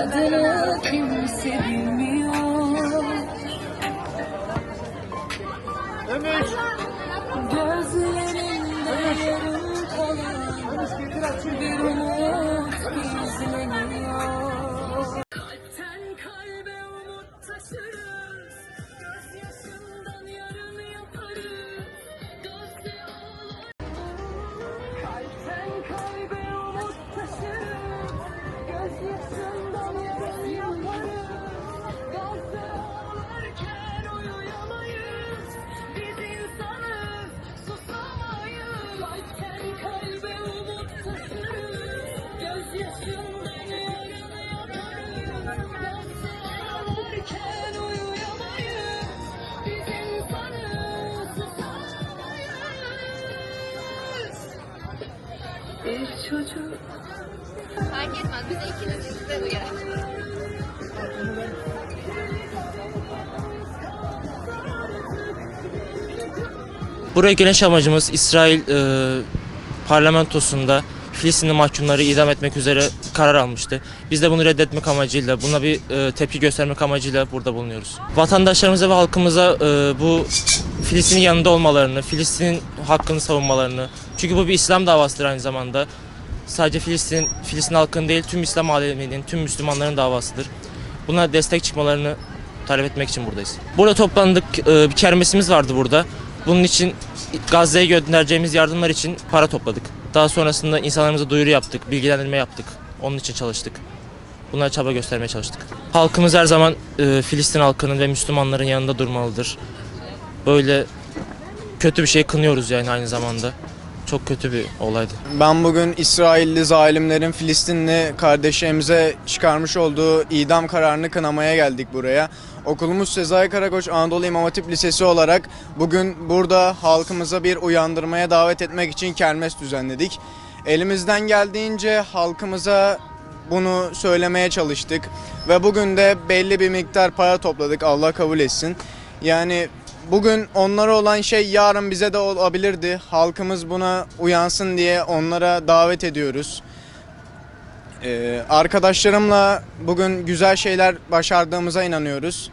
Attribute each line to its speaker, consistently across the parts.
Speaker 1: adını kimse bilmiyor. Gözlerinde yarım kalan bir umut gizleniyor. Kalpten kalbe umut taşırız, gözyaşından yarın yaparız. Gözde olur. Kalpten kalbe umut taşırız, gözyaşından yarın yaparız. Gözde olurken uyuyamayız, biz insanız, susamayız. Kalpten kalbe umut taşırız, gözyaşından yarın yaparız. Gözde olurken uyuyamayız, biz insanız, susamayız. Bir çocuk.
Speaker 2: Fark etmez. Bize ikiniz de uyar.
Speaker 3: Buraya geliş amacımız İsrail parlamentosunda Filistinli mahkumları idam etmek üzere karar almıştı. Biz de bunu reddetmek amacıyla, buna bir tepki göstermek amacıyla burada bulunuyoruz. Vatandaşlarımıza ve halkımıza bu Filistin'in yanında olmalarını, Filistin'in hakkını savunmalarını, çünkü bu bir İslam davasıdır aynı zamanda. Sadece Filistin halkının değil, tüm İslam aleminin, tüm Müslümanların davasıdır. Buna destek çıkmalarını talep etmek için buradayız. Burada toplandık, bir kermesimiz vardı burada. Bunun için Gazze'ye göndereceğimiz yardımlar için para topladık. Daha sonrasında insanlarımıza duyuru yaptık, bilgilendirme yaptık. Onun için çalıştık. Bunlara çaba göstermeye çalıştık. Halkımız her zaman Filistin halkının ve Müslümanların yanında durmalıdır. Böyle kötü bir şey kınıyoruz yani aynı zamanda. Çok kötü bir olaydı.
Speaker 4: Ben bugün İsrailli zalimlerin Filistinli kardeşlerimize çıkarmış olduğu idam kararını kınamaya geldik buraya. Okulumuz Sezai Karakoç Anadolu İmam Hatip Lisesi olarak bugün burada halkımıza bir uyandırmaya davet etmek için kermes düzenledik. Elimizden geldiğince halkımıza bunu söylemeye çalıştık ve bugün de belli bir miktar para topladık, Allah kabul etsin. Yani bugün onlara olan şey yarın bize de olabilirdi. Halkımız buna uyansın diye onlara davet ediyoruz. Arkadaşlarımla bugün güzel şeyler başardığımıza inanıyoruz.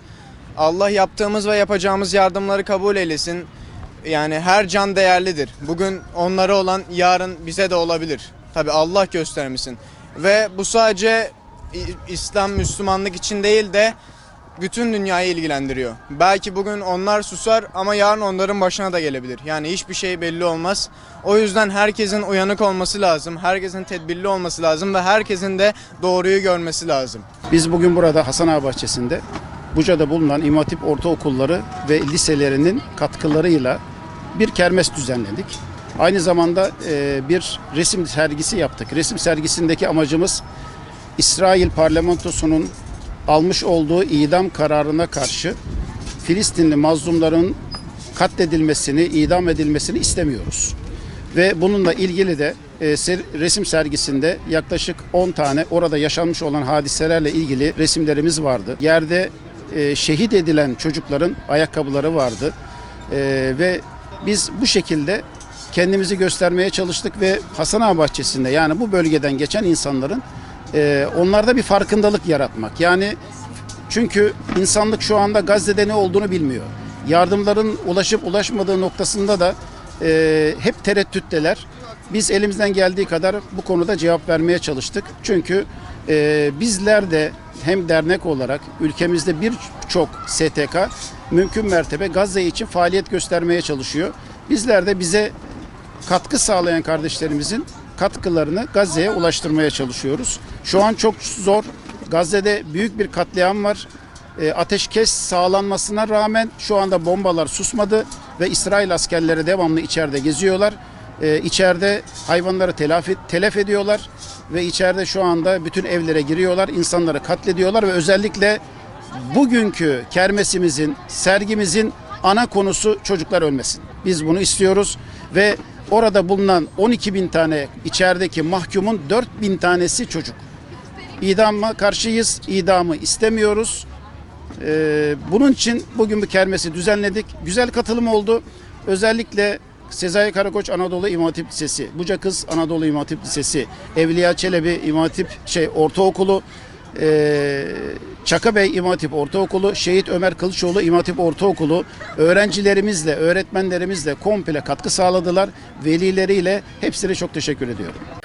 Speaker 4: Allah yaptığımız ve yapacağımız yardımları kabul eylesin. Yani her can değerlidir. Bugün onlara olan yarın bize de olabilir. Tabii Allah göstermesin. Ve bu sadece İslam, Müslümanlık için değil de bütün dünyayı ilgilendiriyor. Belki bugün onlar susar ama yarın onların başına da gelebilir. Yani hiçbir şey belli olmaz. O yüzden herkesin uyanık olması lazım, herkesin tedbirli olması lazım ve herkesin de doğruyu görmesi lazım.
Speaker 5: Biz bugün burada Hasan Ağa Bahçesi'nde Buca'da bulunan İmam Hatip ortaokulları ve liselerinin katkılarıyla bir kermes düzenledik. Aynı zamanda bir resim sergisi yaptık. Resim sergisindeki amacımız İsrail parlamentosunun almış olduğu idam kararına karşı Filistinli mazlumların katledilmesini, idam edilmesini istemiyoruz. Ve bununla ilgili de resim sergisinde yaklaşık 10 tane orada yaşanmış olan hadiselerle ilgili resimlerimiz vardı. Yerde şehit edilen çocukların ayakkabıları vardı. Ve biz bu şekilde kendimizi göstermeye çalıştık ve Hasan Ağa Bahçesi'nde, yani bu bölgeden geçen insanların onlarda bir farkındalık yaratmak. Yani çünkü insanlık şu anda Gazze'de ne olduğunu bilmiyor. Yardımların ulaşıp ulaşmadığı noktasında da hep tereddütteler. Biz elimizden geldiği kadar bu konuda cevap vermeye çalıştık. Çünkü bizler de hem dernek olarak ülkemizde birçok STK mümkün mertebe Gazze için faaliyet göstermeye çalışıyor. Bizler de bize katkı sağlayan kardeşlerimizin katkılarını Gazze'ye ulaştırmaya çalışıyoruz. Şu an çok zor. Gazze'de büyük bir katliam var. Ateşkes sağlanmasına rağmen şu anda bombalar susmadı ve İsrail askerleri devamlı içeride geziyorlar. İçeride hayvanları telef ediyorlar ve içeride şu anda bütün evlere giriyorlar, insanları katlediyorlar ve özellikle bugünkü kermesimizin, sergimizin ana konusu çocuklar ölmesin. Biz bunu istiyoruz ve orada bulunan 12.000 tane içerideki mahkumun 4.000 tanesi çocuk. İdama karşıyız, idamı istemiyoruz. Bunun için bugün bir kermesi düzenledik. Güzel katılım oldu. Özellikle Sezai Karakoç Anadolu İmam Hatip Lisesi, Buca Kız Anadolu İmam Hatip Lisesi, Evliya Çelebi İmam Hatip Ortaokulu Çakabey İmam Hatip Ortaokulu, Şehit Ömer Kılıçoğlu İmam Hatip Ortaokulu öğrencilerimizle, öğretmenlerimizle komple katkı sağladılar. Velileriyle hepsine çok teşekkür ediyorum.